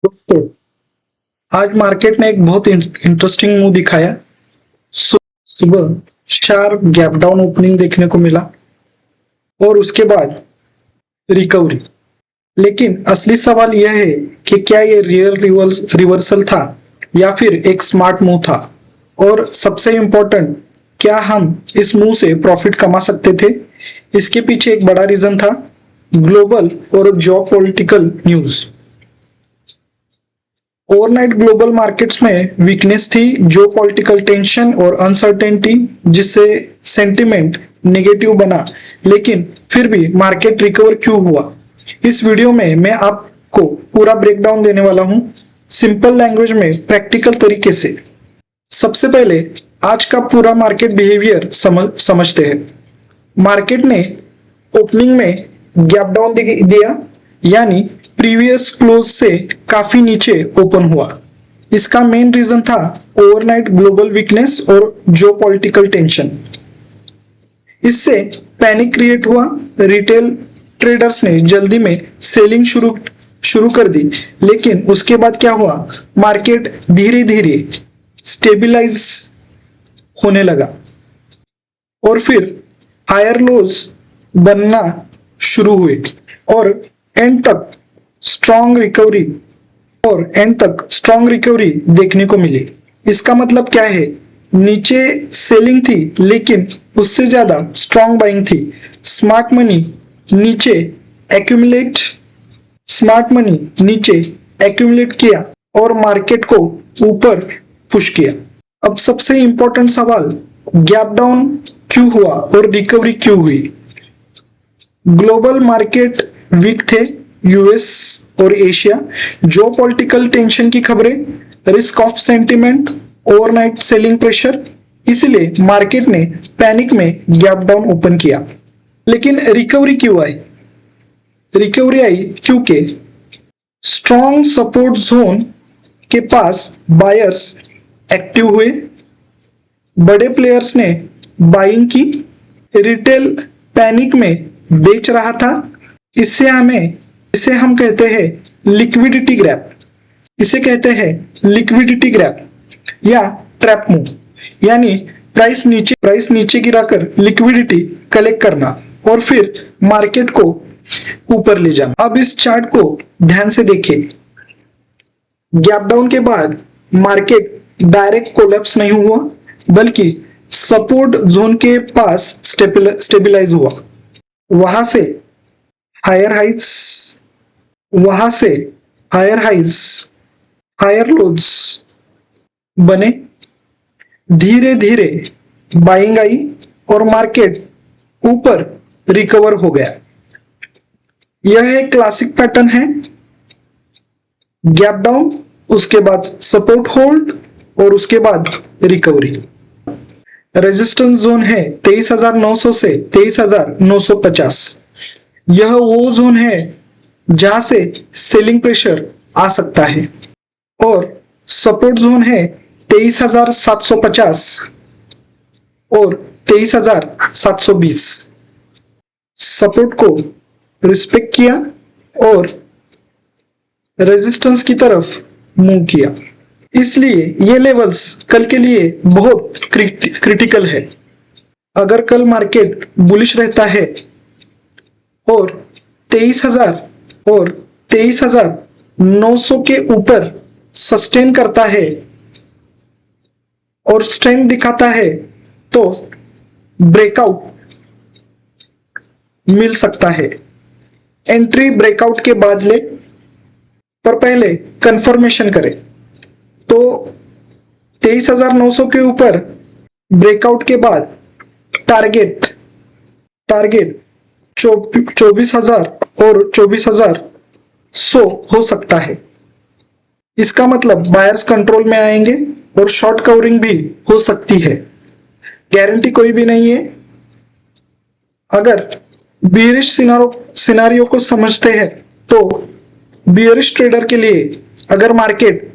दोस्तों, आज मार्केट ने एक बहुत इंटरेस्टिंग मूव दिखाया। सुबह शार्प गैप डाउन ओपनिंग देखने को मिला और उसके बाद रिकवरी। लेकिन असली सवाल यह है कि क्या ये रियल रिवर्सल था या फिर एक स्मार्ट मूव था, और सबसे इम्पोर्टेंट, क्या हम इस मूव से प्रॉफिट कमा सकते थे। इसके पीछे एक बड़ा रीजन था ग्लोबल और जियो political news. Overnight global markets में वीकनेस थी, जो पॉलिटिकल टेंशन और अनसर्टेनिटी, जिससे सेंटिमेंट नेगेटिव बना। लेकिन फिर भी मार्केट रिकवर क्यों हुआ, इस वीडियो में मैं आपको पूरा ब्रेकडाउन देने वाला हूं, सिंपल लैंग्वेज में, प्रैक्टिकल तरीके से। सबसे पहले आज का पूरा मार्केट बिहेवियर समझते हैं। मार्केट ने ओपनिंग में गैप डाउन दिया, यानी प्रीवियस क्लोज से काफी नीचे ओपन हुआ। इसका मेन रीजन था ओवरनाइट ग्लोबल वीकनेस और जो पॉलिटिकल टेंशन। इससे पैनिक क्रिएट हुआ। रिटेल ट्रेडर्स ने जल्दी में सेलिंग शुरू कर दी। लेकिन उसके बाद क्या हुआ, मार्केट धीरे धीरे स्टेबलाइज होने लगा और फिर हायर लोज बनना शुरू हुए और एंड तक स्ट्रॉन्ग रिकवरी देखने को मिली। इसका मतलब क्या है, नीचे सेलिंग थी लेकिन उससे ज्यादा स्ट्रॉन्ग बाइंग थी। स्मार्ट मनी नीचे एक्यूमुलेट किया और मार्केट को ऊपर पुश किया। अब सबसे इंपॉर्टेंट सवाल, गैप डाउन क्यों हुआ और रिकवरी क्यों हुई। ग्लोबल मार्केट वीक थे, यूएस और एशिया। जो पॉलिटिकल टेंशन की खबरें, risk of sentiment, overnight selling pressure, इसलिए मार्केट ने पैनिक में गैप डाउन ओपन किया। लेकिन रिकवरी क्यों आई? रिकवरी आई क्योंकि स्ट्रॉन्ग सपोर्ट जोन के पास बायर्स एक्टिव हुए, बड़े प्लेयर्स ने बाइंग की, रिटेल पैनिक में बेच रहा था। इसे हम कहते हैं लिक्विडिटी ग्रैप या ट्रैप मूव, यानी प्राइस नीचे गिराकर लिक्विडिटी कलेक्ट करना और फिर मार्केट को ऊपर ले जाना। अब इस चार्ट को ध्यान से देखें। गैप डाउन के बाद मार्केट डायरेक्ट कोलैप्स नहीं हुआ, बल्कि सपोर्ट जोन के पास स्टेबलाइज हुआ। वहां से हायर हाइज, हायर लोज बने, धीरे धीरे बाइंग आई और मार्केट ऊपर रिकवर हो गया। यह एक क्लासिक पैटर्न है, गैप डाउन, उसके बाद सपोर्ट होल्ड और उसके बाद रिकवरी। रेजिस्टेंस जोन है 23,900 से 23,950। यह वो जोन है जहां से सेलिंग प्रेशर आ सकता है, और सपोर्ट जोन है 23,750 और 23,720। सपोर्ट को रिस्पेक्ट किया और रेजिस्टेंस की तरफ मूव किया। इसलिए ये लेवल्स कल के लिए बहुत क्रिटिकल है। अगर कल मार्केट बुलिश रहता है और 23,000 और 23,900 के ऊपर सस्टेन करता है और स्ट्रेंथ दिखाता है, तो ब्रेकआउट मिल सकता है। एंट्री ब्रेकआउट के बाद ले, पर पहले कंफर्मेशन करें। तो 23,900 के ऊपर ब्रेकआउट के बाद टारगेट 24,000 और 24,100 हो सकता है। इसका मतलब बायर्स कंट्रोल में आएंगे और शॉर्ट कवरिंग भी हो सकती है। गारंटी कोई भी नहीं है। अगर बियरिश सिनारियो को समझते हैं, तो बियरिश ट्रेडर के लिए अगर मार्केट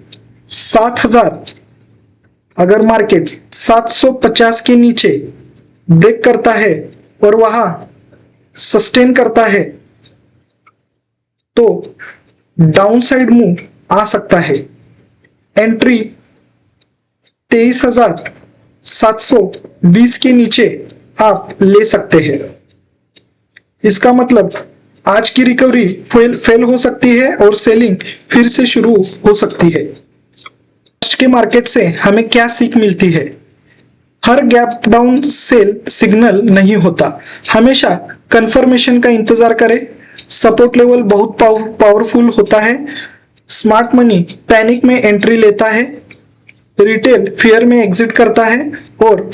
750 के नीचे ब्रेक करता है और वहां सस्टेन करता है, तो डाउनसाइड मूव आ सकता है। एंट्री 23,720 के नीचे आप ले सकते हैं। इसका मतलब आज की रिकवरी फेल हो सकती है और सेलिंग फिर से शुरू हो सकती है। आज के मार्केट से हमें क्या सीख मिलती है? हर गैप डाउन सेल सिग्नल नहीं होता, हमेशा कंफर्मेशन का इंतजार करें। सपोर्ट लेवल बहुत पावरफुल होता है। स्मार्ट मनी पैनिक में एंट्री लेता है, रिटेल फियर में एग्जिट करता है, और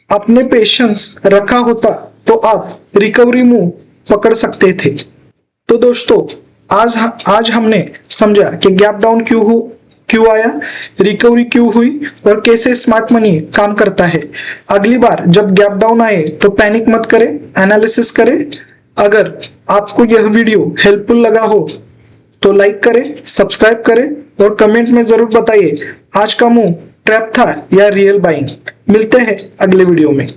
अपने पेशेंस रखा होता तो आप रिकवरी मूव पकड़ सकते थे। तो दोस्तों, आज हमने समझा कि गैप डाउन क्यों आया, रिकवरी क्यों हुई और कैसे स्मार्ट मनी काम करता है। अगली बार जब गैप डाउन आए तो पैनिक मत करें, एनालिसिस करें। अगर आपको यह वीडियो हेल्पफुल लगा हो तो लाइक करें, सब्सक्राइब करें और कमेंट में जरूर बताइए आज का मूव ट्रैप था या रियल बाइंग। मिलते हैं अगले वीडियो में।